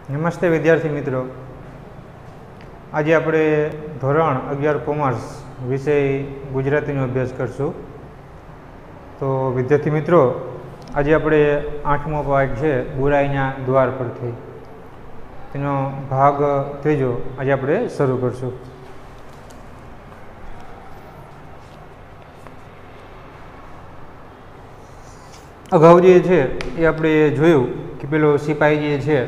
નમસ્તે વિદ્યાર્થી મિત્રો, આજે આપણે ધોરણ 11 કોમર્સ વિષય ગુજરાતીનો અભ્યાસ કરશું. તો વિદ્યાર્થી મિત્રો, આજે આપણે 8મો પાઠ છે બુરાઈના દ્વાર પરથી, તેનો ભાગ 3 આજે આપણે શરૂ કરશું. અગાઉ જે છે એ આપણે જોયું કે પેલો સિપાહી જે છે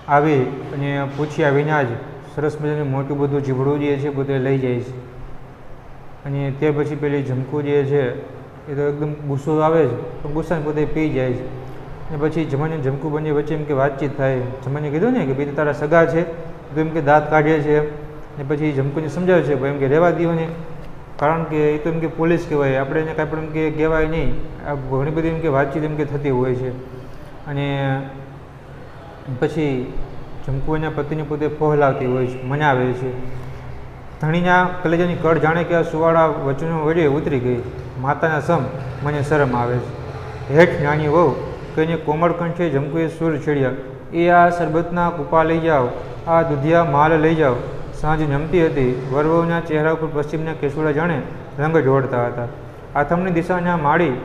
આવી અને પૂછ્યા વિના જ સરસ મજાનું મોટું બધું જીભડું જે છે બધું લઈ જાય છે. અને તે પછી પેલી ઝમકું જે છે એ તો એકદમ ગુસ્સો આવે છે, પણ ગુસ્સાને પોતે પી જાય છે. અને પછી જમાને ઝમકું બંને વચ્ચે એમ કે વાતચીત થાય. જમાને કીધું ને કે ભાઈ તારા સગા છે, તો એમ કે દાંત કાઢે છે. અને પછી ઝમકુને સમજાવે છે ભાઈ એમ કે રહેવા દો ને, કારણ કે એ તો એમ કે પોલીસ કહેવાય, આપણે એને કાંઈ પણ એમ કે કહેવાય નહીં. આ ઘણી બધી એમ કે વાતચીત એમ કે થતી હોય છે. અને પછી ઝમકુ એના પતિને પોતે પહોલાવતી હોય છે, મનાવે છે. ધણીના કલેજાની કળ જાણે કે આ સુવાળા વચનો વડે ઉતરી ગઈ. માતાના સમ મને શરમ આવે છે. હેઠ નાની વહુ કહીને કોમળ કંઠે ઝમકુએ સૂર છેડ્યા, એ આ શરબતના કૂપા લઈ જાઓ, આ દૂધિયા માલ લઈ જાઓ. સાંજ નમતી હતી. વરવહુના ચહેરા ઉપર પશ્ચિમના કેસુડા જાણે રંગ ઢોળતા હતા. આથમણી દિશાના માળી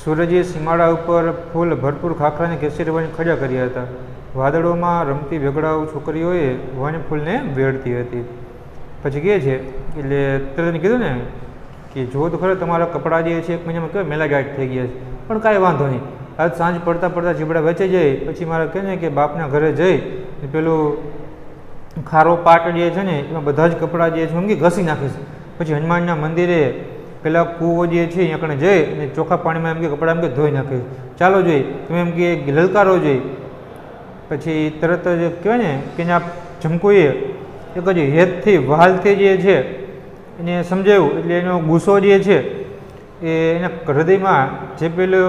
સૂરજે સીમાડા ઉપર ફૂલ ભરપૂર ખાખરાને કેસરી વન ખડા કર્યા હતા. વાદળોમાં રમતી વેગડાઓ છોકરીઓએ વન ફૂલને વેડતી હતી. પછી કહે છે એટલે તરત કીધું ને કે જો તો ખરો તમારા કપડાં જે છે 1 મહિનામાં કેવા મેલાગાટ થઈ ગયા છે, પણ કાંઈ વાંધો નહીં. આજ સાંજ પડતા પડતા જીબડા વેચાઈ જાય પછી મારે કહે ને કે બાપના ઘરે જઈ પેલું ખારો પાટ જે છે ને એમાં બધા જ કપડાં જે છે એમ કે ઘસી નાખીશ. પછી હનુમાનના મંદિરે પેલા કૂવો જે છે અહીંયા કણે જઈ અને ચોખ્ખા પાણીમાં એમ કે કપડાં એમ કે ધોઈ નાખીશ. ચાલો જોઈ તમે એમ કે લલકારો જોઈ. પછી તરત જ કહેવાય ને કે આ ઝમકુએ એક જ હેતથી વહાલથી જે છે એને સમજાવ્યું. એટલે એનો ગુસ્સો જે છે એ એના હૃદયમાં જે પેલો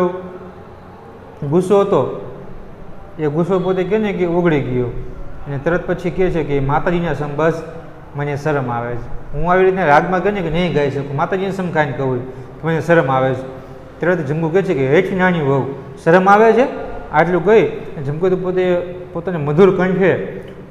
ગુસ્સો હતો એ ગુસ્સો પોતે કહે ને કે ઓગળી ગયો. અને તરત પછી કહે છે કે માતાજીના સમ બસ મને શરમ આવે છે. હું આવી રીતના રાગમાં કહે ને કે નહીં ગાઈ શકું, માતાજીને સમ ખાઈને કહું કે મને શરમ આવે છે. તરત ઝમકુ કહે છે કે હેઠ નાની વહુ શરમ આવે છે. આટલું કહી ઝમકુ તો પોતાને મધુર કંઠે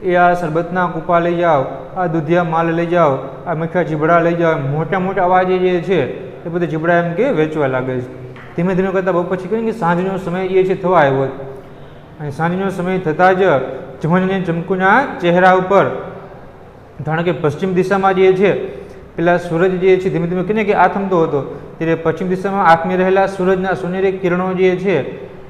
એ આ શરબતના કૂપા લઈ જાઓ, આ દૂધિયા માલ લઈ જાઓ, આ મીઠા ચીબડા લઈ જાઓ. મોટા મોટા અવાજે જે છે એ બધા ચીબડા એમ કે વેચવા લાગે છે. ધીમે ધીમે કરતાં બહુ પછી કહે કે સાંજનો સમય જે છે થવા આવ્યો. અને સાંજનો સમય થતાં જ જમણને ઝમકુના ચહેરા ઉપર જાણે કે પશ્ચિમ દિશામાં જે છે પેલા સૂરજ જે છે ધીમે ધીમે કહીને કે આથમતો હતો. ત્યારે પશ્ચિમ દિશામાં આથમી રહેલા સૂરજના સોનેરી કિરણો જે છે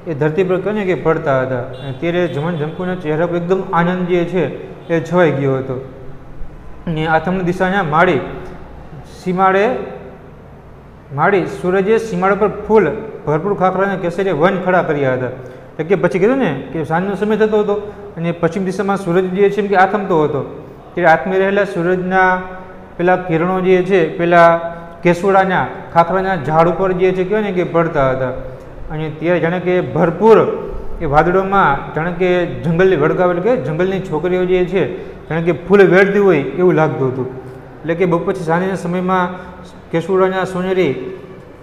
એ ધરતી પર કહીને કે પડતા હતા. અને ત્યારે ઝમકુના ચહેરા પર એકદમ આનંદ જે છે એ છવાઈ ગયો હતો. અને આથમણી દિશાના માળી સૂરજે સીમાડા પર ફૂલ ભરપૂર ખાખરાના કેસરીએ વન ખડા કર્યા હતા. એટલે કે પછી કીધું ને કે સાંજનો સમય થતો હતો અને પશ્ચિમ દિશામાં સૂરજ જે છે એમ કે આથમતો હતો. ત્યારે આથમી રહેલા સૂરજના પેલા કિરણો જે છે પેલા કેસુડાના ખાખરાના ઝાડ ઉપર જે છે કહેવાય ને કે પડતા હતા. અને ત્યારે જાણે કે ભરપૂર એ વાદળોમાં જાણે કે જંગલની વડગાવ એટલે કે જંગલની છોકરીઓ જે છે જાણે કે ફૂલ વેડતી હોય એવું લાગતું હતું. એટલે કે બપોર સાંજના સમયમાં કેસુડાના સોનેરી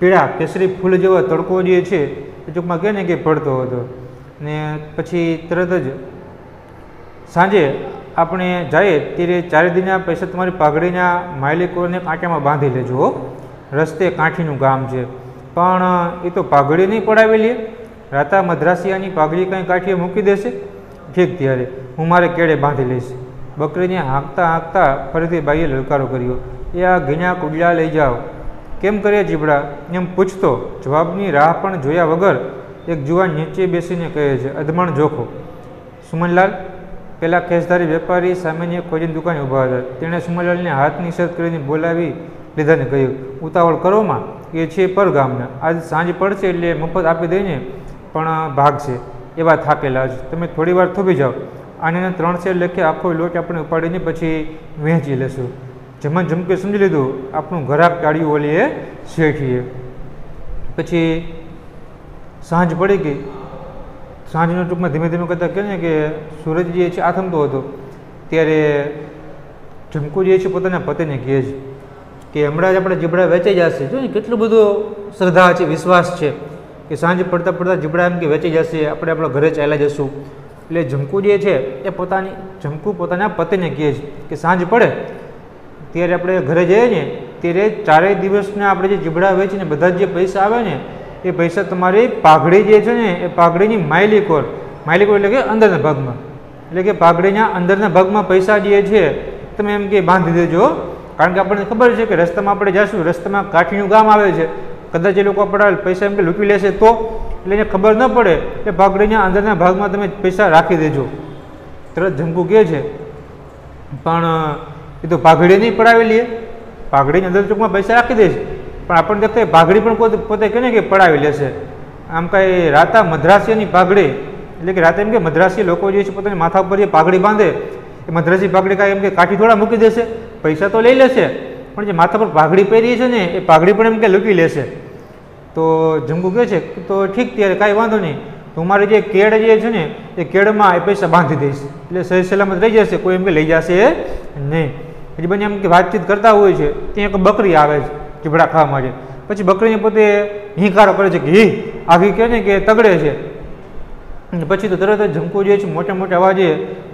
પીળા કેસરી ફૂલ જેવો તડકો જે છે એ ટૂંકમાં કહે ને કે પડતો હતો. ને પછી તરત જ સાંજે આપણે જઈએ ત્યારે 4 દિનના પૈસા તમારી પાઘડીના માલિકોને કાંટામાં બાંધી લેજો. રસ્તે કાંઠીનું ગામ છે, પણ એ તો પાઘડી નહીં પડાવી લે. રાતા મદ્રાસિયાની પાઘડી કાંઈ કાઠીએ મૂકી દેશે. ઠીક, ત્યારે હું મારે કેળે બાંધી લઈશ. બકરીને હાંકતા હાંકતા ફરીથી બાઈએ લલકારો કર્યો, એ આ ઘીના કુડલા લઈ જાઓ. કેમ કરે જીબડા એમ પૂછતો જવાબની રાહ પણ જોયા વગર એક જુવાન નીચે બેસીને કહે છે, અધમણ જોખો. સુમનલાલ પેલા ખેસધારી વેપારી સામેની ખોજીની દુકાને ઊભા હતા. તેણે સુમનલાલને હાથની શરત કરીને બોલાવી લીધાને કહ્યું, ઉતાવળ કરોમાં, એ છે પર ગામના. આજ સાંજ પડશે એટલે મફત આપી દઈને પણ ભાગશે એવા થાકેલા જ. તમે થોડી વાર થોભી જાઓ. આને 3 શેર લેખે આખો લોટ આપણે ઉપાડીને પછી વહેંચી લેશું. ઝમકે સમજી લીધું આપણું ઘરાક ટાળ્યું ઓલીએ શેઠીએ. પછી સાંજ પડી ગઈ. સાંજનો ટૂંકમાં ધીમે ધીમે કરતાં કહે ને કે સૂરજ જે છે આથમતો હતો. ત્યારે ઝમકુ જે છે પોતાના પતિને કહે છે કે હમણાં જ આપણે જીબડા વેચાઈ જશે. જો ને કેટલું બધું શ્રદ્ધા છે, વિશ્વાસ છે કે સાંજ પડતા પડતા જીબડા એમ કે વેચાઈ જશે, આપણે આપણા ઘરે ચાલ્યા જશું. એટલે જમકુ જે છે એ જમકુ પોતાના પતિને કહે છે કે સાંજ પડે ત્યારે આપણે ઘરે જઈએ ને ત્યારે 4 દિવસના આપણે જે જીબડા વેચીને બધા જે પૈસા આવે ને એ પૈસા તમારી પાઘડી જે છે ને એ પાઘડીની માયલીકોર એટલે કે અંદરના ભાગમાં, એટલે કે પાઘડીના અંદરના ભાગમાં પૈસા જે છે તમે એમ કે બાંધી દેજો. કારણ કે આપણને ખબર છે કે રસ્તામાં આપણે જઈશું, રસ્તામાં કાઠીનું ગામ આવે છે, કદાચ એ લોકો આપણા પૈસા એમ કે લૂંટી લેશે તો, એટલે એને ખબર ન પડે કે પાઘડીના અંદરના ભાગમાં તમે પૈસા રાખી દેજો. તરત જમકુ કહે છે પણ એ તો પાઘડી નહીં પડાવી લઈએ, પાઘડીની અંદર ચોકમાં પૈસા રાખી દઈશ, પણ આપણને દેખાય પાઘડી પણ પોતે કહે ને કે પડાવી લેશે. આમ કાંઈ રાતા મદ્રાસીની પાઘડી, એટલે કે રાતે એમ કે મદ્રાસી લોકો જે છે પોતાની માથા ઉપર જે પાઘડી બાંધે એ મદ્રાસી પાઘડી કાંઈ એમ કે કાઠી થોડા મૂકી દેશે, પૈસા તો લઈ લેશે, પણ જે માથા પર પાઘડી પહેરી છે ને એ પાઘડી પણ એમ કે લૂંટી લેશે. તો જમકુ કહે છે તો ઠીક, ત્યારે કાંઈ વાંધો નહીં, તો મારે જે કેળ જે છે ને એ કેળમાં એ પૈસા બાંધી દઈશ, એટલે સહી સલામત રહી જશે, કોઈ એમ કે લઈ જશે નહીં. પછી બંને એમ કે વાતચીત કરતા હોય છે, ત્યાં એક બકરી આવે છે ચીબડા ખાવા માટે. પછી બકરીને પોતે હિંકારો કરે છે કે હી આખી કહે ને કે તગડે છે. પછી તો તરત જ જમકુ જે છે મોટા મોટા અવાજે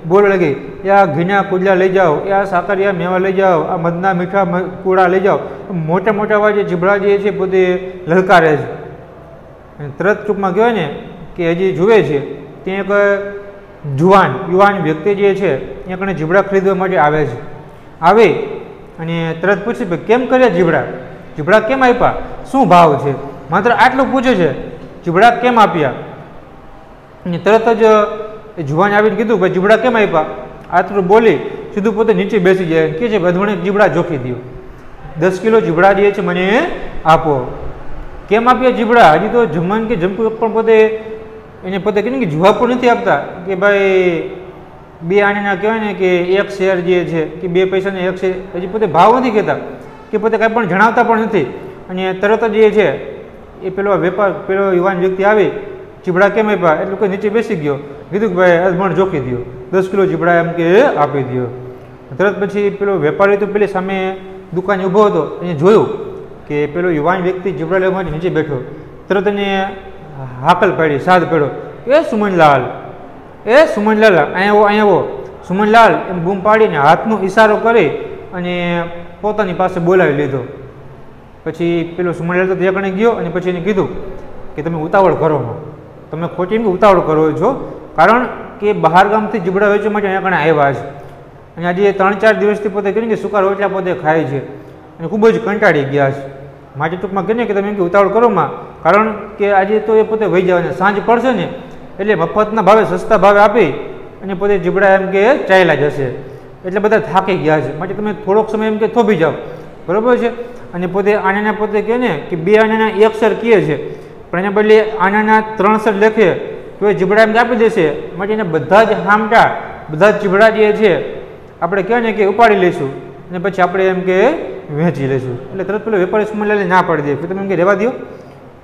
બોલ લાગી, એ આ ઘીના કુડલા લઈ જાઓ, એ આ સાકરિયા મેવા લઈ જાઓ, આ મધના મીઠા કુડા લઈ જાઓ. મોટા મોટા અવાજે ચીબડા જે છે પોતે લલકારે છે. તરત ટૂંકમાં કહેવાય ને કે હજી જુએ છે ત્યાં એક યુવાન વ્યક્તિ જે છે ત્યાં કણે જીબડા ખરીદવા માટે આવે છે. આવે અને તરત પૂછે કેમ કર્યા જીબડા કેમ આપ્યા, શું ભાવ છે, માત્ર આટલું પૂછે છે, જીબડા કેમ આપ્યા. અને તરત જ એ જુવાન આવીને કીધું ભાઈ જીબડા કેમ આપ્યા, આટલું બોલી સીધું પોતે નીચે બેસી જાય, કે છે બધવણે જીબડા જોખી દો, 10 કિલો જીબડા જે છે મને આપો. કેમ આપ્યા જીબડા, હજી તો જમવાન કે જમકુ પણ પોતે એને પોતે કીધું કે જવાબ પણ નથી આપતા કે ભાઈ 2 આણીના કહેવાય ને કે 1 શેર જે છે કે 2 પૈસાને 1 શેર, હજી પોતે ભાવ નથી કહેતા કે પોતે કાંઈ પણ જણાવતા પણ નથી. અને તરત જ જે છે એ પેલો યુવાન વ્યક્તિ આવી ચીબડા કેમ આપ્યા એટલે કોઈ નીચે બેસી ગયો, કીધું કે ભાઈ અજમણ જોખી દો, 10 કિલો ચીબડા એમ કે આપી દો. તરત પછી પેલો વેપારી તો પેલી સામે દુકાને ઊભો હતો, એને જોયું કે પેલો યુવાન વ્યક્તિ ચીબડા લેવા માટે નીચે બેઠો. તરત એને હાકલ પાડી, સાદ પડ્યો, એ સુમનલાલ અહીંયા આવો. સુમનલાલ એમ બૂમ પાડીને હાથનો ઈશારો કરી અને પોતાની પાસે બોલાવી લીધો. પછી પેલો સુમનલાલ તો ત્યાં કણે ગયો અને પછી એને કીધું કે તમે ઉતાવળ કરો, તમે ખોટી ઉતાવળ કરો છો, કારણ કે બહાર ગામથી જીબડા વેચવા માટે અહીંયા કણે આવ્યા છે અને આજે 3-4 દિવસથી પોતે કરીને કે સુકા રોટલા પોતે ખાય છે અને ખૂબ જ કંટાળી ગયા છે. માટે ટૂંકમાં કહીને કે તમે એમ કે ઉતાવળ કરો માં, કારણ કે આજે તો એ પોતે વહી જવાના, સાંજ પડશે ને એટલે મફતના ભાવે સસ્તા ભાવે આપી અને પોતે જીબડા એમ કે ચાલ્યા જશે, એટલે બધા થાકી ગયા છે. માટે તમે થોડોક સમય એમ કે થોભી જાઓ, બરાબર છે. અને પોતે આનાના પોતે કહે ને કે 2 આનાના 1 શેર કહે છે, પણ એના બદલે આનાના 3 શેર લખે તો એ જીબડા એમ આપી દેશે. માટે એને બધા જ હામટા બધા જ જીબડા જે છે આપણે કહે ને કે ઉપાડી લઈશું અને પછી આપણે એમ કે વહેંચી લઈશું. એટલે તરત પેલો વેપારી સુમનલાલે ના પાડી દે કે તમે એમ કે રહેવા દો.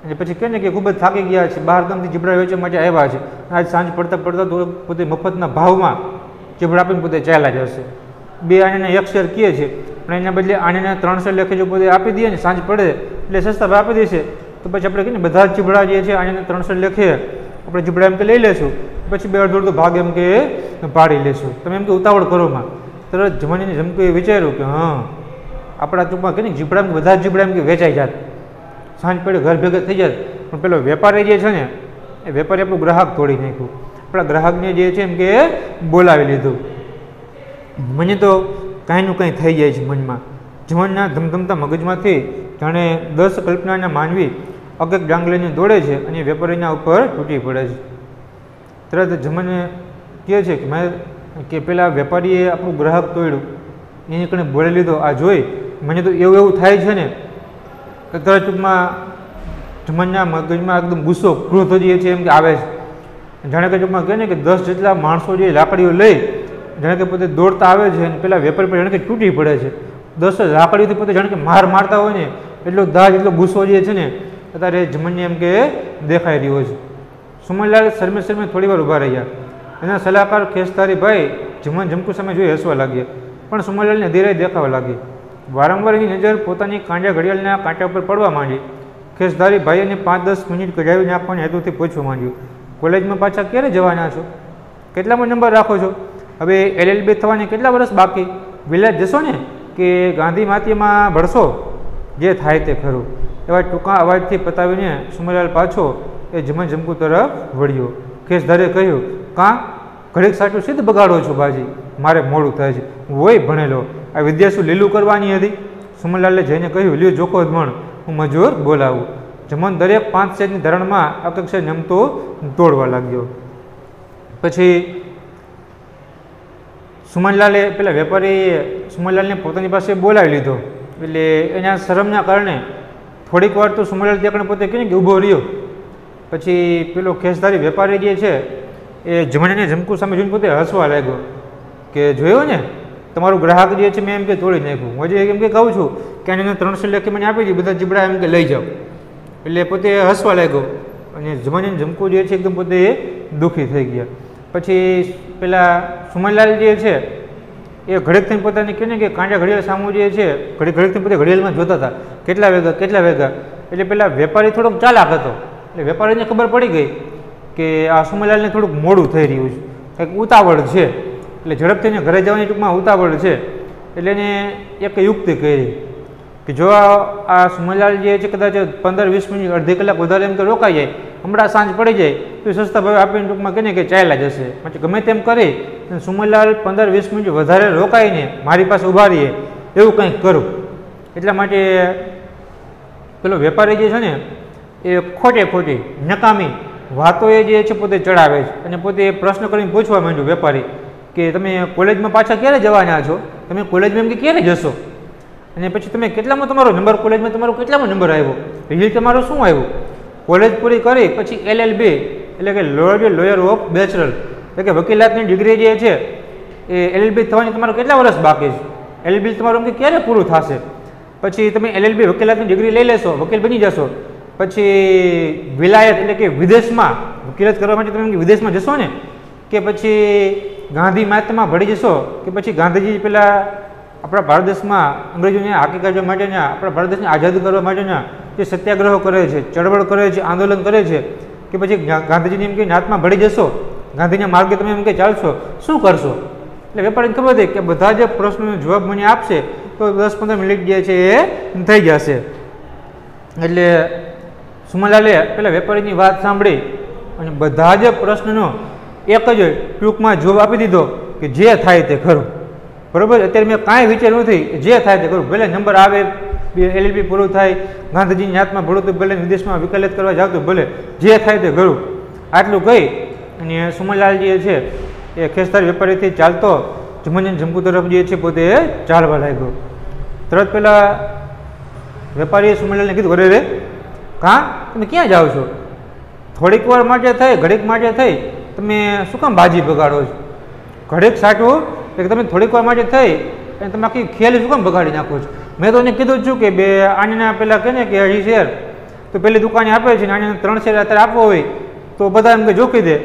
અને પછી કહે ને કે ખૂબ જ થાકી ગયા છે, બહાર ગામથી જીબડા વેચવા માટે આવ્યા છે, આજ સાંજ પડતા તો પોતે મફતના ભાવમાં જીબડા આપીને પોતે ચાલ્યા જશે. 2 આનાના 1 શેર કહે છે, પણ એના બદલે આનાના 3 શેર લખે જો પોતે આપી દઈએ ને સાંજ પડે એટલે સસ્તા ભાવ આપી દેશે, તો પછી આપણે કહીએ ને બધા જ જીબડા જે છે આનાના 3 શેર લખે આપણે જીબડા એમ કે લઈ લેશું, પછી 2 અડધો ભાગ એમ કે પાડી લેશું. તમે એમ કે ઉતાવળ કરો માં. તરત જમણીને જમકુએ વિચાર્યું કે હા આપણા ટૂંકમાં કહે ને જીબડા બધા જ જીબડા એમ કે વેચાઈ જાત, સાંજ પડે ઘર ભેગા થઈ જાય. પણ પેલો વેપારી જે છે ને એ વેપારી આપણું ગ્રાહક તોડી નાખ્યું, આપણા ગ્રાહકને જે છે એમ કે બોલાવી લીધું. મને તો કાંઈનું કંઈ થઈ જાય છે મનમાં, જીવનના ધમધમતા મગજમાંથી જાણે 10 કલ્પનાના માનવી અગક ડાંગ લઈને દોડે છે અને વેપારીના ઉપર તૂટી પડે છે. તરત જમને કહે છે કે પેલા વેપારીએ આપણું ગ્રાહક તોડ્યું, એની કણે બોલી લીધો. આ જોઈ મને તો એવું થાય છે ને કે તરત ટૂંકમાં જમનના મગજમાં એકદમ ગુસ્સો ક્રોધ જે છે એમ કે આવે છે. જાણે કે ટૂંકમાં કહે ને કે 10 જેટલા માણસો જે લાકડીઓ લઈ જાણે કે પોતે દોડતા આવે છે અને પેલા વેપારી પર જાણે કે તૂટી પડે છે. 10 લાકડીઓથી પોતે જાણે કે મારતા હોય ને એટલો દાજ એટલો ગુસ્સો જે છે ને અત્યારે જમનને એમ કે દેખાઈ રહ્યો છે. સુમનલાલ શરમે થોડી વાર ઊભા રહ્યા. એના સલાહકાર ખેસધારી ભાઈ જમકુ સામે જોઈ હસવા લાગ્યા, પણ સુમનલાલને ધીરે દેખાવા લાગી. વારંવાર એની નજર પોતાની કાંડા ઘડિયાળના કાંટા ઉપર પડવા માંડી. ખેસધારી ભાઈ એને 5-10 મિનિટ કઢાવીને આપવાના હેતુથી પૂછવા માંડ્યું, કોલેજમાં પાછા ક્યારે જવાના છો? કેટલામો નંબર રાખો છો? હવે LLB થવાને કેટલા વર્ષ બાકી? વિલેજ જશો ને કે ગાંધી માટીમાં ભળશો, જે થાય તે ખરું, એવા ટૂંકા અવાજથી પતાવીને સુમરલાલ પાછો એ જમન જમકુ તરફ વળ્યો. કેશધારે કહ્યું, કાં ઘડીક સાચું સિદ્ધ બગાડો છો બાજી, મારે મોડું થાય છે, હું હોય ભણેલો, આ વિદ્યા શું લીલું કરવાની હતી? સુમરલાલે જઈને કહ્યું, લ્યો જોખો મણ, હું મજૂર બોલાવું. જમન દરેક 5 સેરની ધરણમાં અકક્ષે નમતો દોડવા લાગ્યો. પછી સુમનલાલે પેલા વેપારીએ સુમનલાલને પોતાની પાસે બોલાવી લીધો. એટલે એના શરમના કારણે થોડીક વાર તો સુમનલાલ ત્યાં પોતે કહે કે ઊભો રહ્યો. પછી પેલો ખેસધારી વેપારી જે છે એ જમણને જમકુ સામે જોઈને પોતે હસવા લાગ્યો કે જોયો ને તમારું ગ્રાહક જે છે મેં એમ કે તોડી નાખ્યું. હું હજી એમ કે કહું છું કે એને 300 લેખે મને આપી દીધી, બધા જીબડા એમ કે લઈ જાઓ. એટલે પોતે હસવા લાગ્યો અને જમણને જમકુ જે છે એકદમ પોતે દુઃખી થઈ ગયા. પછી પેલા સુમનલાલ જે છે એ ઘડીક થઈને પોતાને કહે ને કે કાંટા ઘડિયાળ સામું જે છે ઘડીક થઈને પોતે ઘડિયાળમાં જોતા હતા કેટલા વેગા. એટલે પેલા વેપારી થોડોક ચાલાક હતો. એટલે વેપારીને ખબર પડી ગઈ કે આ સુમનલાલને થોડુંક મોડું થઈ રહ્યું છે, કંઈક ઉતાવળ છે, એટલે ઝડપથી ઘરે જવાની ટૂંકમાં ઉતાવળ છે. એટલે એને એક યુક્તિ કરી કે જો આ સુમનલાલ જે છે કદાચ 15-20 મિનિટ અડધી કલાક વધારે એમ કે રોકાઈ જાય, હમણાં સાંજ પડી જાય તો સસ્તા ભાવે આપીને ટૂંકમાં કહે કે ચાલ્યા જશે. પછી ગમે તેમ કરી સુમનલાલ 15-20 મિનિટ વધારે રોકાઈને મારી પાસે ઊભા રહીએ એવું કંઈક કરું. એટલા માટે પેલો વેપારી જે છે ને એ ખોટી નકામી વાતો એ જે છે પોતે ચડાવે છે અને પોતે પ્રશ્ન કરીને પૂછવા માંડ્યું વેપારી કે તમે કોલેજમાં પાછા ક્યારે જવાના છો? તમે કોલેજમાં એમ કે ક્યારે જશો? અને પછી તમે કેટલામાં તમારો નંબર, કોલેજમાં તમારો કેટલામાં નંબર આવ્યો, રિઝલ્ટ તમારો શું આવ્યું? કોલેજ પૂરી કરી પછી LLB એટલે કે લોયર ઓફ બેચલર એટલે કે વકીલાતની ડિગ્રી જે છે એ LLB થવાની તમારો કેટલા વર્ષ બાકી છે? LLB તમારું એમ કે ક્યારે પૂરું થશે? પછી તમે LLB વકીલાતની ડિગ્રી લઈ લેશો, વકીલ બની જશો. પછી વિલાયત એટલે કે વિદેશમાં વકીલાત કરવા માટે તમે વિદેશમાં જશો ને કે પછી ગાંધી માતમાં ભળી જશો કે પછી ગાંધીજી પેલા આપણા ભારત દેશમાં અંગ્રેજોને હાકી કાઢવા માટેના આપણા ભારત દેશને આઝાદ કરવા માટેના જે સત્યાગ્રહો કરે છે, ચળવળ કરે છે, આંદોલન કરે છે કે પછી ગાંધીજીની એમ કે નાતમાં ભળી જશો, ગાંધીના માર્ગે તમે એમ કે ચાલશો, શું કરશો? એટલે વેપારીને ખબર હતી કે બધા જ પ્રશ્નોનો જવાબ મને આપશે તો 10-15 મિનિટ જે છે એ થઈ જશે. એટલે સુમનલાલે પેલા વેપારીની વાત સાંભળી અને બધા જ પ્રશ્નનો એક જ ટૂંકમાં જવાબ આપી દીધો કે જે થાય તે ખરું. બરાબર, અત્યારે મેં કાંઈ વિચાર્યું નથી, જે થાય તે ખરું. ભલે નંબર આવે, LLB પૂરું થાય, ગાંધીજીની હાથમાં ભળું તો ભલે, વિદેશમાં વકાલત કરવા જાવ તો ભલે, જે થાય તે ખરું. આટલું કહી અને સુમનલાલ જે છે એ ખેસધારી વેપારીથી ચાલતો જમન જમકુ તરફ જે છે પોતે ચાલવા લાગ્યો. તરત પેલા વેપારીએ સુમનલાલને કીધું, અરે રે કાં તમે ક્યાં જાઓ છો? થોડીક વાર માટે થઈ, ઘડીક માટે થઈ, તમે શું કામ બાજી બગાડો છો? ઘડીક સાચું કે તમે થોડીક વાર માટે થઈ અને તમે આખી ખેલ શું કામ બગાડી નાખો છો? મેં તો એને કીધું છું કે બે આના પેલા કહે ને કે 2.5 શેર તો પેલી દુકાને આપે છે ને આને 3 શેર અત્યારે આપવો હોય તો બધા એમ કે જોખી દે.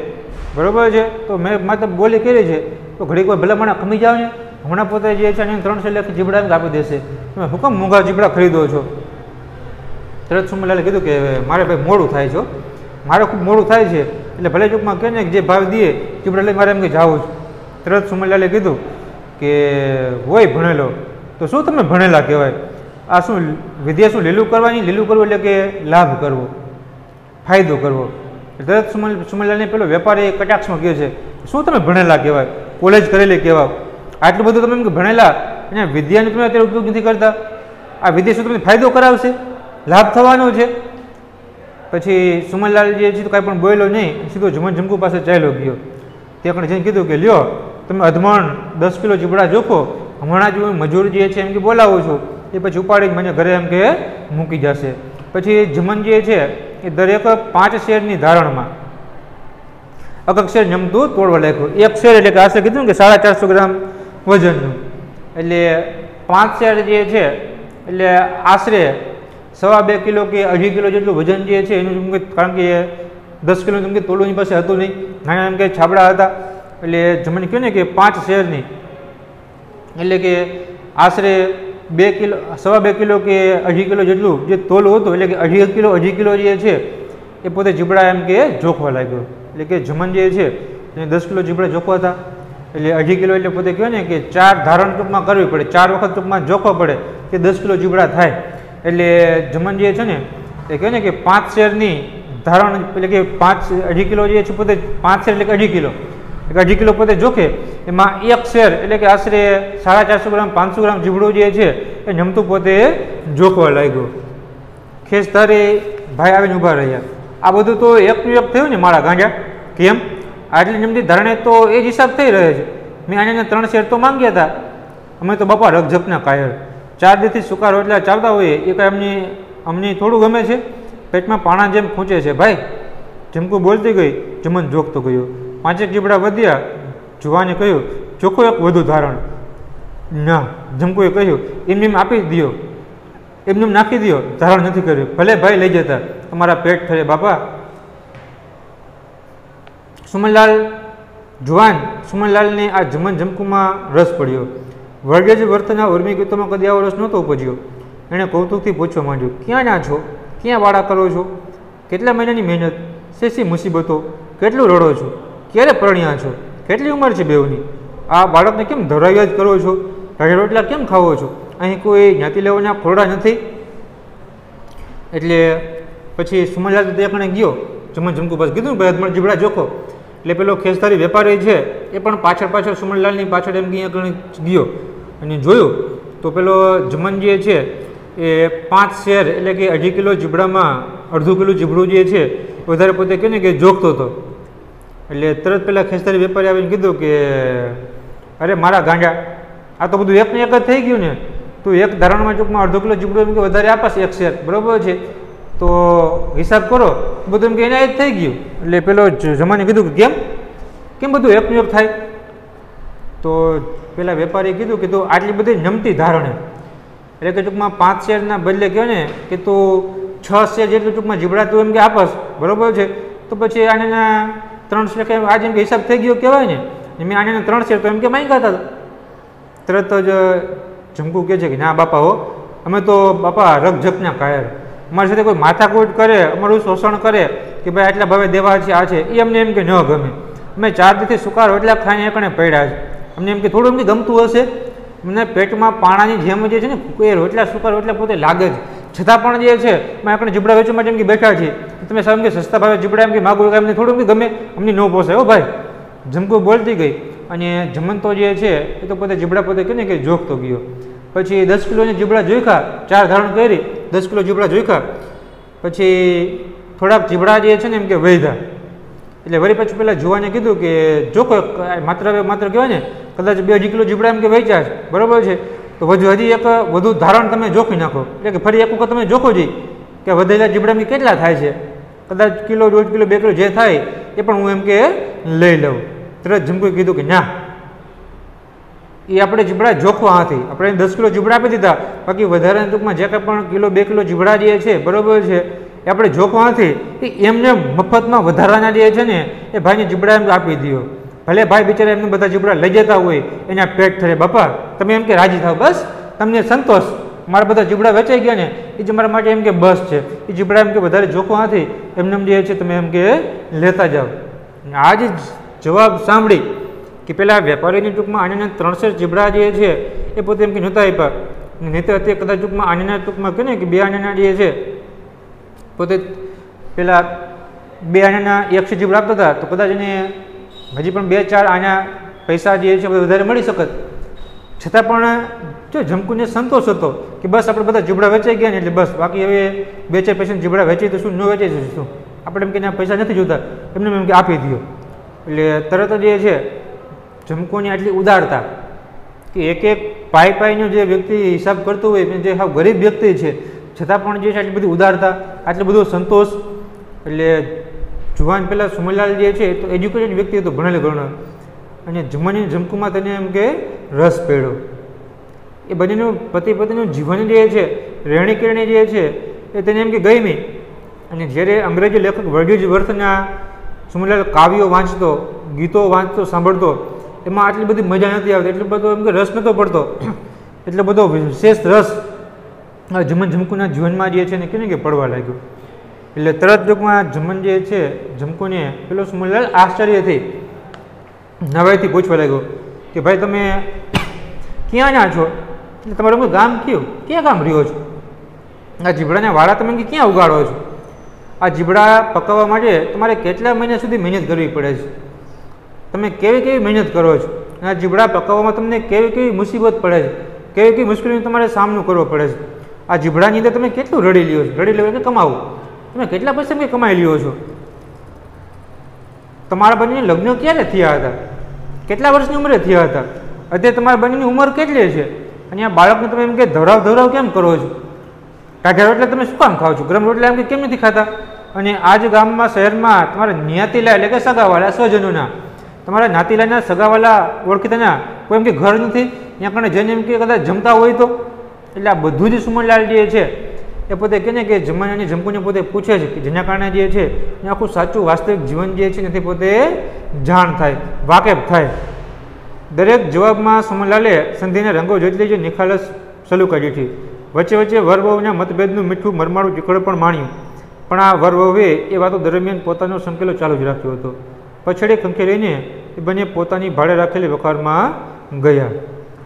બરાબર છે, તો મેં માત્ર બોલી કરી છે તો ઘડીક વાર ભલે મને ખમી જાવ ને, હમણાં પોતે જે છે એને 300 લાખ જીબડા આપી દેશે, તમે શું કામ મોંઘા જીબડા ખરીદો છો? તરત સુમનલાલે કીધું કે મારે ભાઈ મોડું થાય છે, મારે ખૂબ મોડું થાય છે, એટલે ભલે ચોકમાં કહે ને જે ભાવ દે જીબડા લઈ મારે એમ કે જાવું છું. તરત સુમનલાલે કીધું કે હોય ભણેલો તો શું તમે ભણેલા કહેવાય? આ શું વિદ્યા શું લીલું કરવાની? લીલું કરવું એટલે કે લાભ કરવો, ફાયદો કરવો. તરત સુમનલાલને પેલો વેપારી કટાક્ષમાં કહે છે શું તમે ભણેલા કહેવાય, કોલેજ કરેલી કહેવાય, આટલું બધું તમે એમ કે ભણેલા અને વિદ્યાનો તમે અત્યારે ઉપયોગ નથી કરતા, આ વિદ્યા શું તમને ફાયદો કરાવશે, લાભ થવાનો છે? પછી સુમનલાલ જે છે કાંઈ પણ બોલ્યો નહીં, સીધો જમન જમકુ પાસે ચાલ્યો ગયો. તે પણ જઈને કીધું કે લ્યો તમે અધમણ 10 કિલો જીબડા જોખો, હમણાં જ હું મજૂર જે છે એમ કે બોલાવું છું, એ પછી ઉપાડીને મને ઘરે એમ કે મૂકી જશે. પછી જમન જે છે એ દરેક 5 શેરની ધારણમાં અકક્ષર નમતું તોડવા લાગ્યું. 1 શેર એટલે કે આશરે કીધું કે 450 ગ્રામ વજનનું, એટલે 5 શેર જે છે એટલે આશરે 2.25 કિલો કે 2.5 કિલો જેટલું વજન જે છે એનું, કારણ કે 10 કિલો એમ કે તોલવાની પાસે હતું નહીં, નાના એમ કે છાબડા હતા. એટલે જમણ કહ્યું ને કે 5 શેરની એટલે કે આશરે 2 કિલો 2.25 કિલો કે 2.5 કિલો જેટલું જે તોલું હતું, એટલે કે 2.5 કિલો જે છે એ પોતે જીબડા એમ કે જોખવા લાગ્યો. એટલે કે જમન જે છે એને 10 કિલો જીબડા જોખવા હતા. એટલે 2.5 કિલો એટલે પોતે કહેવાય ને કે 4 ધારણ ટૂંકમાં કરવી પડે, 4 વખત ટૂંકમાં જોખવા પડે કે 10 કિલો જીબડા થાય. એટલે જમન જે છે ને એ કહે ને કે 5 શેરની ધારણ એટલે કે 2.5 કિલો જે છે પોતે 5 શેર એટલે કે 2.5 કિલો, 2.5 કિલો પોતે જોખે. એમાં 1 શેર એટલે કે આશરે 450 ગ્રામ 500 ગ્રામ જીબડો જે છે એ જમતું પોતે જોખવા લાગ્યો. ખેસધારે ભાઈ આવીને ઊભા રહ્યા. આ બધું તો એકનું એક થયું ને મારા ગાંજા, કેમ આટલી જમતી ધારણે તો એ જ હિસાબ થઈ રહ્યો છે. મેં આને 3 શેર તો માંગ્યા હતા. અમે તો બાપા રગઝપના કાયર 4 દીથી સૂકા રોટલા ચાવતા હોઈએ એ કાંઈ અમને થોડું ગમે છે. પેટમાં પાણા જેમ ખૂંચે છે ભાઈ. જમકું બોલતી ગઈ, જમન જોખતો ગયો. 5 જીબડા વધ્યા. જુવાને કહ્યું ચોખ્ખું એક વધુ ધારણ. ના, જમકુએ કહ્યું એમને એમ આપી દો, એમને નાખી દો, ધારણ નથી કર્યું. ભલે ભાઈ લઈ જતા, તમારા પેટ ઠરે બાપા. સુમનલાલને આ જમન જમકુમાં રસ પડ્યો. વર્ગેજ વર્તના ઉર્મી ગીતોમાં કદી આવો રસ નહોતો ઉપજ્યો. એણે કૌતુકથી પૂછવા માંડ્યું, ક્યાં ના છો, ક્યાં વાળા કરો છો, કેટલા મહિનાની મહેનત, શેષી મુસીબતો, કેટલું રડો છો, ક્યારે પરણ્યા છો, કેટલી ઉંમર છે બેઉની, આ બાળકને કેમ ધરાવ્યા જ કરો છો, ઘરે રોટલા કેમ ખાવો છો, અહીં કોઈ જ્ઞાતિ લેવાના ખોરડા નથી. એટલે પછી સુમનલાલ ત્યાં કણે ગયો. જમન જમકુ બસ કીધું ભાઈ અધમણ જીબડા જોખો. એટલે પેલો ખેસધારી વેપારી છે એ પણ પાછળ સુમનલાલની પાછળ એમ ત્યાં ગયો અને જોયું તો પેલો જમન જે છે એ 5 શેર એટલે કે 2.5 કિલો જીબડામાં 1/2 કિલો જીબડું જે છે વધારે પોતે કહે ને કે જોખતો હતો. એટલે તરત પેલા ખેસધારી વેપારી આવીને કીધું કે અરે મારા ગાંડા, આ તો બધું એકને એક જ થઈ ગયું ને. તું એક ધારણમાં ચોકમાં 1/2 કિલો જીબડું એમ કે વધારે આપસ 1 શેર, બરાબર છે, તો હિસાબ કરો બધું એમ કે એના જ થઈ ગયું. એટલે પેલો જમાને કીધું કે કેમ બધું એકનું એક થાય. તો પેલા વેપારીએ કીધું કે તું આટલી બધી નમતી ધારણે એટલે કે ટૂંકમાં 5 શેરના બદલે કહે ને કે તું 6 શેર જેટલું ટૂંકમાં જીબડા તું એમ કે આપસ, બરાબર છે, તો પછી આના 3 શેર કે આજે એમ કે હિસાબ થઈ ગયો કહેવાય ને. મેં આને 3 શેર તો એમ કે માંગ્યા હતા. તરત જ જમકુ કહે છે કે ના બાપા હો, અમે તો બાપા રગઝપના કાયર, અમારી સાથે કોઈ માથાકૂટ કરે, અમારું શોષણ કરે કે ભાઈ આટલા ભાવે દેવા છે આ છે, એ અમને એમ કે ન ગમે. અમે 4 દીથી સૂકા રોટલા ખાઈને એકણે પડ્યા છે. અમને એમ કે થોડું એમ કે ગમતું હશે. મને પેટમાં પાણાની જેમ જે છે ને એ રોટલા સૂકા રોટલા પોતે લાગે જ, છતાં પણ જે છે અમે આપણે જીબડા વેચવા માટે એમ કે બેઠા છીએ. તમે સાહેબ કે સસ્તા ભાવે જીબડા એમ કે માગો, એમને થોડું એમ કે ગમે, અમને ન પોસાય હો ભાઈ. જમકુ બોલતી ગઈ અને જમન તો જે છે એ તો પોતે જીબડા પોતે કહે ને કે જોખતો ગયો. પછી 10 કિલોની જીબડા જોઈખા, 4 ધારણ કરી 10 કિલો જીબડા જોઈખા. પછી થોડાક જીબડા જે છે ને એમ કે વૈધા. એટલે વળી પછી પેલા જુવાને કીધું કે જોખો, માત્ર કહેવાય ને કદાચ 2-2.5 કિલો જીબડા એમ કે વેચ્યા છે, બરાબર છે, તો હજી એક વધુ ધારણ તમે જોખી નાખો. એટલે કે ફરી એક વખત તમે જોખો જઈ કે વધેલા જીબડા એમ કેટલા થાય છે, કદાચ કિલો 1.5 કિલો 2 કિલો જે થાય એ પણ હું એમ કે લઈ લઉં. તરત જમકુએ કીધું કે ના, એ આપણે જીબડા જોખવા હતી, આપણે 10 કિલો જીબડા આપી દીધા, બાકી વધારાના ટૂંકમાં જે કંઈ પણ કિલો 2 કિલો જીબડા જે છે, બરાબર છે, એ આપણે જોખવા નથી. એ એમને મફતમાં વધારાના જે છે ને એ ભાઈને જીબડા એમ આપી દો. ભલે ભાઈ બિચારા એમને બધા જીબડા લઈ જતા હોય, એના પેટ ઠરે. બાપા તમે એમ કે રાજી થાવ, બસ તમને સંતોષ, મારા બધા જીબડા વેચાઈ ગયા ને એ જ મારા માટે એમ કે બસ છે. એ જીબડા એમ કે વધારે જોખવા નથી, એમને જે છે તમે એમ કે લેતા જાઓ. આ જ જવાબ સાંભળી કે પેલા વેપારીની ટૂંકમાં આના 3 શેર જીબડા જે છે એ પોતે એમ કે નહોતા આપ્યા. નહીં તો અત્યારે કદાચ ટૂંકમાં આના ટૂંકમાં કહે ને કે 2 આનાના જે છે પોતે પેલા 2 આનાના 1 શેર જીબડા આપતા હતા, તો કદાચ એને હજી પણ 2-4 આના પૈસા જે છે વધારે મળી શકત. છતાં પણ જો જમકુને સંતોષ હતો કે બસ આપણે બધા જીબડા વેચાઈ ગયા ને એટલે બસ, બાકી હવે 2-4 પૈસાના જીબડા વેચાઈ તો શું, ન વેચાઈ જશે શું, આપણે એમ કે પૈસા નથી જોતા, એમને એમ કે આપી દો. એટલે તરત જ જે છે જમકુની આટલી ઉદારતા કે એક પાઈનો જે વ્યક્તિ હિસાબ કરતો હોય, જે સાવ ગરીબ વ્યક્તિ છે, છતાં પણ જે છે આટલી બધી ઉદારતા, આટલો બધો સંતોષ. એટલે જુવાન પેલા સુમનલાલ જે છે તો એજ્યુકેટેડ વ્યક્તિ હતો, ભણેલો ગણો, અને જમકુમાં તેને એમ કે રસ પડ્યો. એ બંનેનું પતિ પત્નીનું જીવન જે છે, રહેણી કહેણી જે છે એ તેને એમ કે ગમી. અને જ્યારે અંગ્રેજી લેખક વર્ગીજ વર્થના સુમનલાલ કાવ્યો વાંચતો, ગીતો વાંચતો, સાંભળતો, એમાં આટલી બધી મજા નથી આવતી, એટલો બધો એમ કે રસ નહોતો પડતો. એટલો બધો વિશેષ રસ જમકુના જીવનમાં જે છે ને કે પડવા લાગ્યો. એટલે તરત ટૂંકમાં જમન જે છે જમકુને પેલો સુમનલાલ આશ્ચર્યથી નવાઈથી પૂછવા લાગ્યો કે ભાઈ તમે ક્યાંના છો, એટલે તમારું ગામ કયું, ક્યાં ગામ રહ્યો છો? આ જીબડાના વાળા તમે ક્યાં ઉગાડો છો? આ જીબડા પકાવવા માટે તમારે કેટલા મહિના સુધી મહેનત કરવી પડે છે? તમે કેવી કેવી મહેનત કરો છો? આ જીબડા પકાવવામાં તમને કેવી કેવી મુસીબત પડે છે, કેવી કેવી મુશ્કેલીનો તમારે સામનો કરવો પડે છે? આ જીબડાની અંદર તમે કેટલું રડી લ્યો છો? રડી લો કે કમાવું, તમે કેટલા પૈસા કમાઈ લ્યો છો? તમારા બંનેની લગ્ન ક્યારે થયા હતા? કેટલા વર્ષની ઉંમરે થયા હતા? અત્યારે તમારા બંનેની ઉંમર કેટલી છે? અને આ બાળકને તમે એમ કે ધરાવ કેમ કરો છો? ટાઢા રોટલા તમે શું કામ ખાઓ છો? ગરમ રોટલા એમ કે કેમ નથી ખાતા? અને આ જ ગામમાં શહેરમાં તમારા જ્ઞાતિલા એટલે કે સગાવાલા સ્વજનોના, તમારા જ્ઞાતિલાના સગાવાલા ઓળખીતાના કોઈ એમ કે ઘર નથી, ત્યાં કણે જઈને એમ કે કદાચ જમતા હોય તો? એટલે આ બધું જ સુમનલાલ જે છે એ પોતે કહે ને કે જમાનાની જમકુને પોતે પૂછે છે કે જેના કારણે જે છે એ આખું સાચું વાસ્તવિક જીવન જે છે એનાથી પોતે જાણ થાય, વાકેફ થાય. દરેક જવાબમાં સુમનલાલે સંધિના રંગો જેટલી જ નિખાલસ સલુ કાઢી હતી. વચ્ચે વચ્ચે વરવહુના મતભેદનું મીઠું મરમાળું ચીકડ પણ માણ્યું, પણ આ વરવહુએ એ વાતો દરમિયાન પોતાનો સંકેલો ચાલુ જ રાખ્યો હતો. પછડી ખંખેરીને એ બંને પોતાની ભાડે રાખેલી વખારમાં ગયા.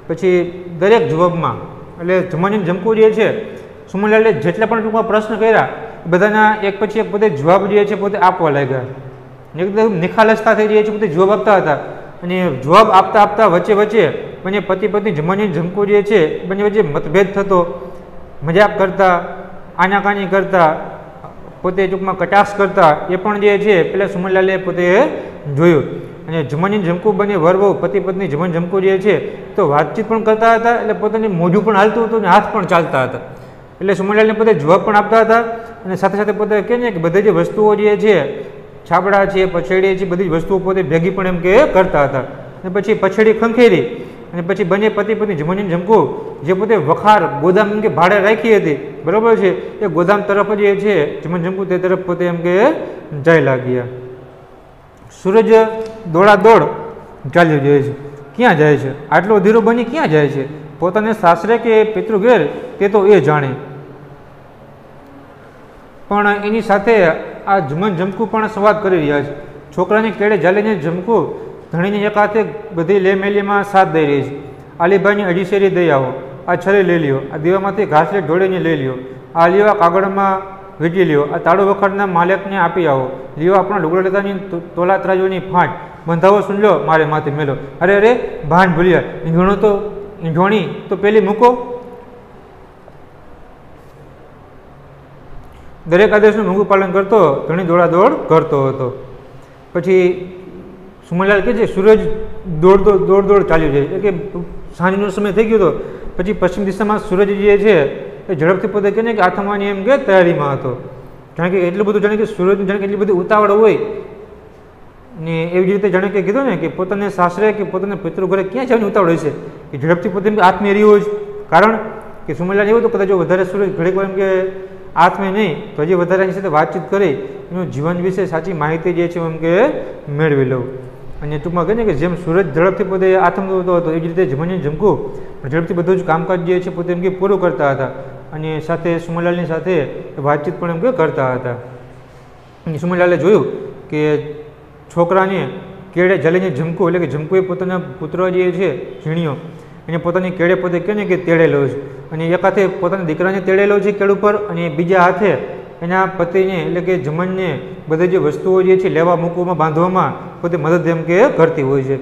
પછી દરેક જવાબમાં એટલે જમાની જમકુ જે છે સુમનલાલે જેટલા પણ ટૂંકમાં પ્રશ્ન કર્યા બધાના એક પછી એક પોતે જવાબ જે છે પોતે આપવા લાગ્યા. એકદમ નિખાલસતાથી જે છે પોતે જવાબ આપતા હતા. અને જવાબ આપતા આપતા વચ્ચે વચ્ચે બંને પતિ પત્ની જમાની જમકુ જે છે બંને વચ્ચે મતભેદ થતો, મજાક કરતા, આનાકાની કરતા, પોતે ટૂંકમાં કટાક્ષ કરતા એ પણ જે છે પેલા સુમનલાલે પોતે જોયું. અને જમાની જમકુ બંને વરવહુ પતિ પત્ની જમાની જમકુ જે છે તો વાતચીત પણ કરતા હતા, એટલે પોતાની મોઢું પણ હાલતું હતું અને હાથ પણ ચાલતા હતા. એટલે સુમનલાલને પોતે જવાબ પણ આપતા હતા અને સાથે સાથે પોતે કહે ને કે બધી જે વસ્તુઓ જે છે છાબડા છે, પછેડી છે, બધી જ વસ્તુઓ પોતે ભેગી પણ એમ કે કરતા હતા. અને પછી પછેડી ખંખેરી અને પછી બંને પતિ પત્ની જમાની જમકુ જે પોતે વખાર ગોદામ એમ કે ભાડે રાખી હતી, બરાબર છે, એ ગોદામ તરફ જે છે જમાની જમકુ તે તરફ પોતે એમ કે જઈ લાગ્યા. સૂરજ દોડાદોડ ચાલ્યો જાય છે. ક્યાં જાય છે? આટલો અધીરો બની ક્યાં જાય છે? પોતાને સાસરે કે પિતૃ ઘેર તે તો એ જાણે. પણ એની સાથે આ જમન જમકુ પણ સંવાદ કરી રહ્યા છે. છોકરાને કેળે ઝાલીને જમકુ ધણીને એક હાથે બધી લેમેલીમાં સાથ દઈ રહી છે. આલીભાઈની અઢી શેરી દઈ આવો, આ છરી લઈ લ્યો, આ દીવામાંથી ઘાસલેટ ઢોળીને લઈ લ્યો, આ લ્યો આ કાગળમાં વીટી લ્યો, આ તાળુ વખતના માલિકને આપી આવો, લ્યો આપણા લુગડા લેતાની તોલા ત્રાજોની ફાંટ, બંધાવો સુન લો મારે માથે મેલો. અરે અરે ભાન ભૂલ્યા, ઈંધણો તો ઈંધોણી તો પેલી મૂકો. દરેક આદેશનું મોંઘું પાલન કરતો ઘણી દોડાદોડ કરતો હતો. પછી સુમનલાલ કહે છે સૂરજ દોડ ચાલ્યો જાય, એટલે કે સાંજનો સમય થઈ ગયો હતો. પછી પશ્ચિમ દિશામાં સૂરજ જે છે એ ઝડપથી પોતે કહે ને કે આથમવાની એમ કે તૈયારીમાં હતો. જાણે કે એટલું બધું જાણે કે સૂરજ જાણે કે એટલી બધી ઉતાવળ હોય ને એવી જ રીતે જાણે કે કીધું ને કે પોતાને સાસરે કે પોતાના પિતૃ ઘરે ક્યાં જવાની ઉતાવળ હોય છે કે ઝડપથી પોતે આત્મીય રહ્યો છે. કારણ કે સુમનલાલ એવું હતું કદાચ જો વધારે સૂરજ ઘડીક વાર એમ કે આત્મે નહીં તો હજી વધારે એની સાથે વાતચીત કરી એનું જીવન વિશે સાચી માહિતી જે છે એમ કે મેળવી લઉં. અને ટૂંકમાં કહે ને કે જેમ સૂરજ ઝડપથી પોતે આથમતો હતો એવી જ રીતે જમાની જમકુ ઝડપથી બધું જ કામકાજ જે છે પોતે એમ કે પૂરું કરતા હતા. અને સાથે સુમનલાલની સાથે વાતચીત પણ એમ કે કરતા હતા. અને સુમનલાલે જોયું કે છોકરાને કેળે ઝાલીને જમકુ એટલે કે જમકુએ પોતાના પુત્ર જે છે ઝીણિયો એને પોતાની કેળે પોતે કહે ને કે તેડેલો છે. અને એક હાથે પોતાના દીકરાને તેડેલો છે કેળ ઉપર અને બીજા હાથે એના પતિને એટલે કે જમનને બધી જે વસ્તુઓ જે છે લેવા મૂકવામાં બાંધવામાં પોતે મદદ એમ કે કરતી હોય છે.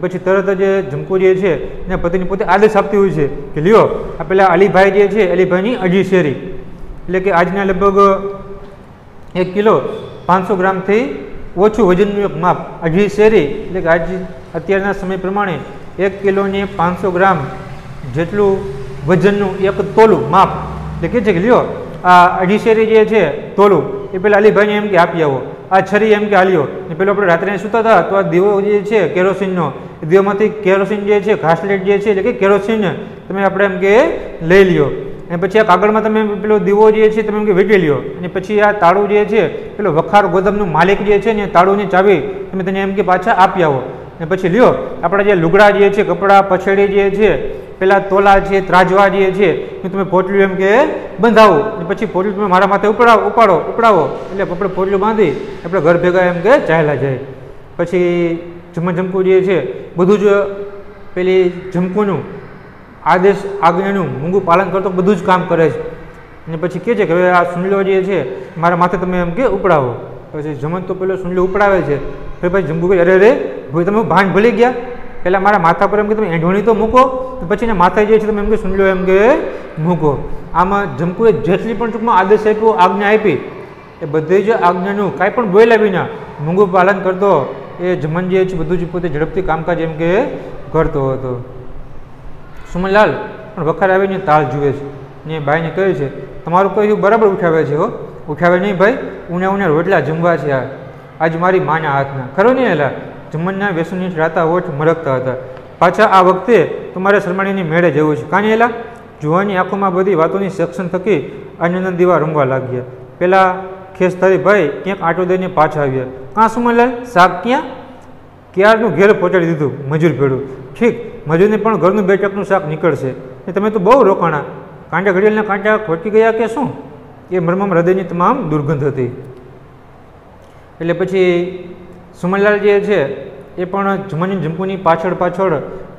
પછી તરત જ જમકુ જે છે એના પતિને પોતે આદેશ આપતી હોય છે કે લ્યો આ પેલા અલીભાઈ જે છે અલીભાઈની અઢી શેરી એટલે કે આજના લગભગ 1 કિલો 500 ગ્રામથી ઓછું વજનનું એક માપ અઢી શેરી એટલે કે આજ અત્યારના સમય પ્રમાણે 1 કિલોને 500 ગ્રામ જેટલું વજનનું એક તોલું માપ એટલે કે છે કે લ્યો આ અઢી શેરી જે છે તોલું એ પેલા અલીભાઈને એમ કે આપી આવો, આ છરી એમ કે હાલ્યો. ને પેલો આપણે રાત્રે સૂતા હતા તો આ દીવો જે છે કેરોસીનનો એ દીવામાંથી કેરોસીન જે છે ઘાસલેટ જે છે એટલે કે કેરોસીન તમે આપણે એમ કે લઈ લ્યો. અને પછી આ કાગળમાં તમે પેલો દીવો જે છે તમે એમ કે વીંટી લ્યો. અને પછી આ તાળું જે છે પેલો વખાર ગોદામનું માલિક જે છે ને તાળુંની ચાવી તમે તેને એમ કે પાછા આપી આવો. અને પછી લ્યો આપણા જે લુગડા જે છે કપડાં પછેડી જે છે પેલા તોલા છે ત્રાજવા જે છે એ તમે પોટલું એમ કે બંધાવો. અને પછી પોટલું તમે મારા માથે ઉપડાવો એટલે આપણે પોટલું બાંધી આપણે ઘર ભેગા એમ કે ચાલ્યા જાય. પછી જમકુ જે છે બધું જ પેલી જમકુનું આદેશ આજ્ઞાનું મૂંગું પાલન કરતો બધું જ કામ કરે છે અને પછી કહે છે કે હવે આ સુનલો જે છે મારા માથે તમે એમ કે ઉપડાવો. પછી જમન તો પેલો સુનલો ઉપડાવે છે. પછી ભાઈ જમકુ કહે અરે ભાઈ તમે ભાન ભૂલી ગયા, પહેલાં મારા માથા પર એમ કે તમે એંઢોણી તો મૂકો, પછી એના માથે જે છે તમે એમ કે સુનલો એમ કે મૂકો. આમાં જમકુએ જેટલી પણ ટૂંકમાં આદેશ આપ્યો, આજ્ઞા આપી, એ બધી જ આજ્ઞાનું કાંઈ પણ બોલ્યા વિના મૂંગું પાલન કરતો એ જમન જે છે બધું જ પોતે ઝડપથી કામકાજ એમ કે કરતો હતો. સુમનલાલ પણ વખાર આવીને તાળ જુએ છે ને ભાઈને કહે છે તમારું કહ્યું બરાબર ઉઠાવે છે હો, ઉઠાવે નહીં ભાઈ, ઉના રોટલા જમવા છે આજ મારી માના હાથના. ખરો નહીં એલા? જમનના વ્યસનની રાતા હોઠ મરકતા હતા. પાછા આ વખતે તમારે શરમાણીની મેળે જવું છે. કાંઈ એલા? જુવાની આંખોમાં બધી વાતોની સેક્શન થકી આનંદ દીવા રમવા લાગ્યા. પેલા ખેસ થરી ભાઈ ક્યાંક આંટો દઈને પાછા આવ્યા. કાં સુમનલાલ શાક ક્યાં? ક્યારનું ઘેર પહોંચાડી દીધું મજૂર ભેડું. ઠીક, મજૂરને પણ ઘરનું 2 ટકનું શાક નીકળશે ને તમે તો બહુ રોકાણા. કાંટા ઘડિયાળના કાંટા ખોટકી ગયા કે શું? એ મર્મમાં હૃદયની તમામ દુર્ગંધ હતી. એટલે પછી સુમનલાલ જે છે એ પણ જમનની જમકુની પાછળ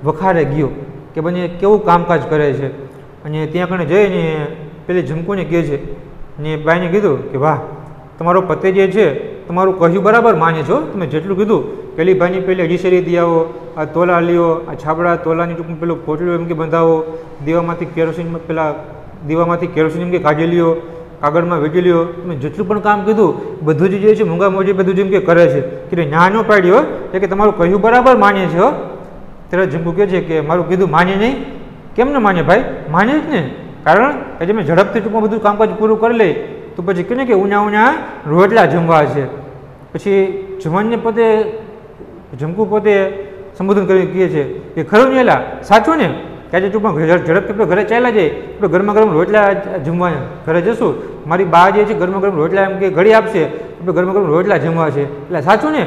વખારે ગયો કે બને કેવું કામકાજ કરે છે. અને ત્યાં કણે જઈને પેલી જમકુને કહે છે ને બાઈને કીધું કે વાહ, તમારો પતિ જે છે તમારું કહ્યું બરાબર માને છો. તમે જેટલું કીધું પેલી ભાઈની પેલી અઢીસેરી દિયાવો, આ તોલા લ્યો, આ છાબડા તોલાની ટૂંકમાં પેલું પોટલું એમ કે બંધાવો, દીવામાંથી કેરોસીન એમ કે કાઢી લ્યો, કાગળમાં વેચી લ્યો. તમે જેટલું પણ કામ કીધું બધું જ જે છે મૂંગા મોજી બધું જેમ કે કરે છે કે ના ન પાડ્યો એટલે કે તમારું કહ્યું બરાબર માને છે હો. ત્યારે જમકુ કહે છે કે મારું કીધું માને નહીં? કેમ ન માને ભાઈ? માને જ ને, કારણ કે જે મેં ઝડપથી ટૂંકમાં બધું કામકાજ પૂરું કરી લઈ તો પછી કહે ને કે ઉના રોટલા જમવા છે. પછી જમનને પોતે જમકુ પોતે સંબોધન કરીને કહે છે કે ખરું નહીં એલા? સાચું ને? કે આજે ટૂંકમાં ઝડપથી આપણે ઘરે ચાલ્યા જઈએ, આપણે ગરમા ગરમ રોટલા જમવા ઘરે જશું, મારી બા જે છે ગરમા ગરમ રોટલા એમ કે ઘડી આપશે, આપણે ગરમા ગરમ રોટલા જમવા છે. એટલે સાચું ને?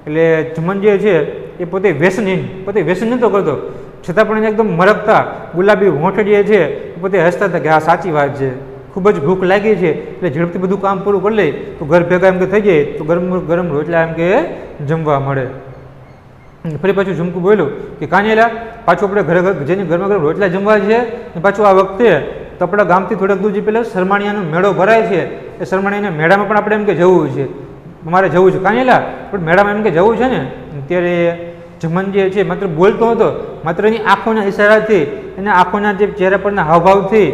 એટલે જમન જે છે એ પોતે વ્યસન નહોતો કરતો, છતાં પણ એને એકદમ મરકતા ગુલાબી હોઠ જે છે એ પોતે હસતા હતા કે હા સાચી વાત છે, ખૂબ જ ભૂખ લાગી છે એટલે ઝડપથી બધું કામ પૂરું કરી લે તો ઘર ભેગા એમ કે થઈ જાય તો ગરમ રોટલા એમ કે જમવા મળે. ફરી પાછું જમકુ બોલ્યું કે કાનેલા પાછું આપણે ઘરે જઈને ગરમા ગરમ રોટલા જમવા છે. અને પાછું આ વખતે તો આપણા ગામથી થોડાક દૂર જે પેલા શરમાણીયાનો મેળો ભરાય છે એ શરમાણીયાના મેળામાં પણ આપણે એમ કે જવું છે, અમારે જવું છે. કાનેલા પણ મેળામાં એમ કે જવું છે ને. ત્યારે જમન જે છે માત્ર બોલતો હતો, માત્ર એની આંખોના ઇશારાથી, એના આંખોના જે ચહેરા પરના હાવભાવથી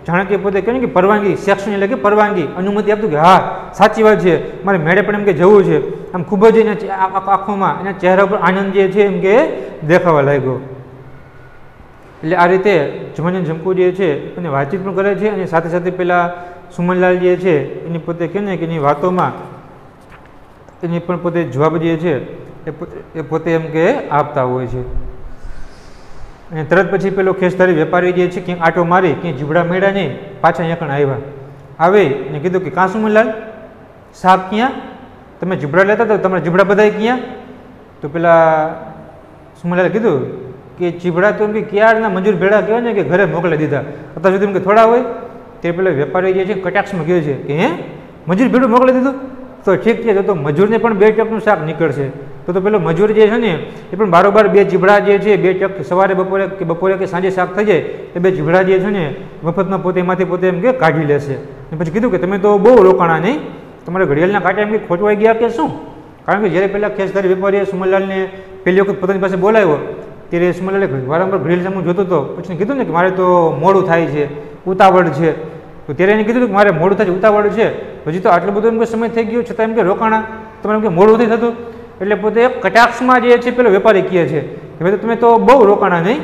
જાણે કે પોતે કહે ને કે પરવાનગી, સેક્શન એટલે કે પરવાનગી, અનુમતિ આપતું કે હા સાચી વાત છે, મારે મેળે પણ એમ કે જવું છે. આમ ખૂબ જ એના આંખોમાં એના ચહેરા ઉપર આનંદ જે છે એમ કે દેખાવા લાગ્યો. એટલે આ રીતે જમન જમકુ જે છે એને વાતચીત પણ કરે છે અને સાથે સાથે પેલા સુમનલાલ જે છે એની પોતે કહે ને કે એની વાતોમાં એની પણ પોતે જવાબ જે છે એ પોતે એમ કે આપતા હોય છે. અને તરત પછી પેલો ખેસધારી વેપારી જે છે ક્યાંક આંટો મારી ક્યાંય જીવડા મેળ્યા નહીં, પાછા અહીંયા કણ આવે અને કીધું કે કાં સુમનલાલ શાક ક્યાં? તમે જીબડા લેતા હતા, તમારા જીબડા બધા ક્યાં? તો પેલા સુમનલાલે કીધું કે જીબડા તો એમ કે ક્યારના મજૂર ભેળા કહેવાય ને કે ઘરે મોકલી દીધા, અત્યાર સુધી એમ કે થોડા હોય. તે પેલા વેપારી જે છે કટાક્ષમાં કહે છે કે હે મજૂર ભેળું મોકલી દીધું? તો ઠીક છે, તો મજૂરને પણ 2 ટકનું શાક નીકળશે. તો પેલો મજૂર જે છે ને એ પણ બારોબાર 2 જીબડા જે છે 2 ટક સવારે બપોરે કે સાંજે શાક થઈ જાય એ 2 જીબડા જે છે ને મફતમાં પોતે એમાંથી પોતે એમ કે કાઢી લેશે. અને પછી કીધું કે તમે તો બહુ રોકાણા નહીં, તમારે ઘડિયાળના કાંટા એમ કે ખોટવાઈ ગયા કે શું? કારણ કે જ્યારે પહેલાં ખેસધારી વેપારીએ સુમનલાલને પહેલી વખત પોતાની પાસે બોલાવ્યો ત્યારે સુમનલાલે વારંવાર ઘડિયાળ સામે જોતો હતો. પછી કીધું ને કે મારે તો મોડું થાય છે, ઉતાવળ છે. તો ત્યારે એને કીધું કે મારે મોડું થાય છે, ઉતાવળ છે, હજી તો આટલો બધો એમ કે સમય થઈ ગયો છતાં એમ કે રોકાણા, તમારે એમ કે મોડું નથી થતું. એટલે પોતે કટાક્ષમાં જે છે પેલો વેપારી કહે છે કે ભાઈ તમે તો બહુ રોકાણા નહીં,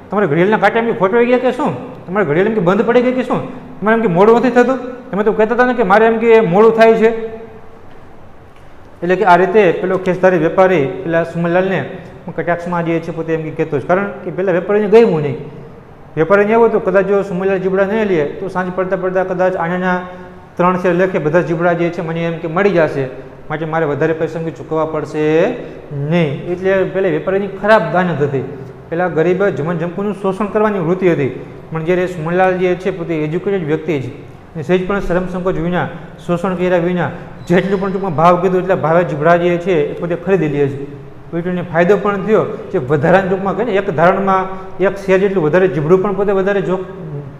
તમારે ઘડિયાળના કાંટા એમ કે ખોટવાઈ ગયા કે શું? તમારે ઘડિયાળ એમ કે બંધ પડી ગઈ કે શું? તમારે એમ કે મોડું નથી થતું? તમે તો કહેતા હતા ને કે મારે એમ કે મોડું થાય છે. એટલે કે આ રીતે પેલો ખેસધારી વેપારી પેલા સુમનલાલને કટાક્ષમાં જે છે પોતે એમ કે કહેતો છે, કારણ કે પેલા વેપારીને ગયું નહીં. વેપારીને એવું હતું કદાચ જો સુમનલાલ જીબડા નહીં લે તો સાંજ પડતા કદાચ આના 3 શેર લેખે બધા જીબડા જે છે મને એમ કે મળી જશે, માટે મારે વધારે પૈસા ચૂકવવા પડશે નહીં. એટલે પેલા વેપારીની ખરાબ દાનત હતી. પેલા ગરીબ જમકુનું શોષણ કરવાની વૃત્તિ હતી. પણ જ્યારે સુમનલાલ જે છે પોતે એજ્યુકેટેડ વ્યક્તિ છે અને સહેજ પણ શરમ સંકોચ વિના, શોષણ કર્યા વિના જેટલું પણ ટૂંકમાં ભાવ કીધું એટલા ભાવે જીબડા જે છે એ પોતે ખરીદી લે છે. વીંટીને ફાયદો પણ થયો જે વધારાના ટૂંકમાં કહે ને એક ધારણમાં એક શેર જેટલું વધારે જીબડું પણ પોતે વધારે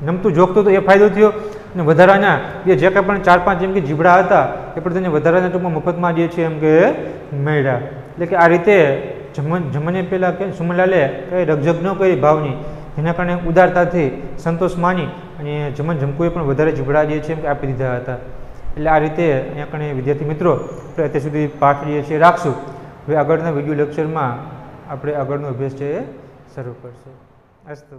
નમતું જોખતું હતું એ ફાયદો થયો અને વધારાના જે કંઈ પણ 4-5 જેમ કે જીબડા હતા એ પણ તેને વધારાના ટૂંકમાં મફતમાં જે છે એમ કે મળ્યા. એટલે કે આ રીતે જમને પહેલાં કે સુમનલાલે કંઈ રકઝક ન કરી ભાવની, જેના કારણે ઉદારતાથી સંતોષ માની અને જમકુએ પણ વધારે જીબડા જે છે એમ કે આપી દીધા હતા. એટલે આ રીતે અહીંયા કણે વિદ્યાર્થી મિત્રો આપણે અત્યાર સુધી પાઠ જે છે રાખશું. હવે આગળના વિડીયો લેક્ચરમાં આપણે આગળનો અભ્યાસ છે એ શરૂ કરશું. અસ્તુ.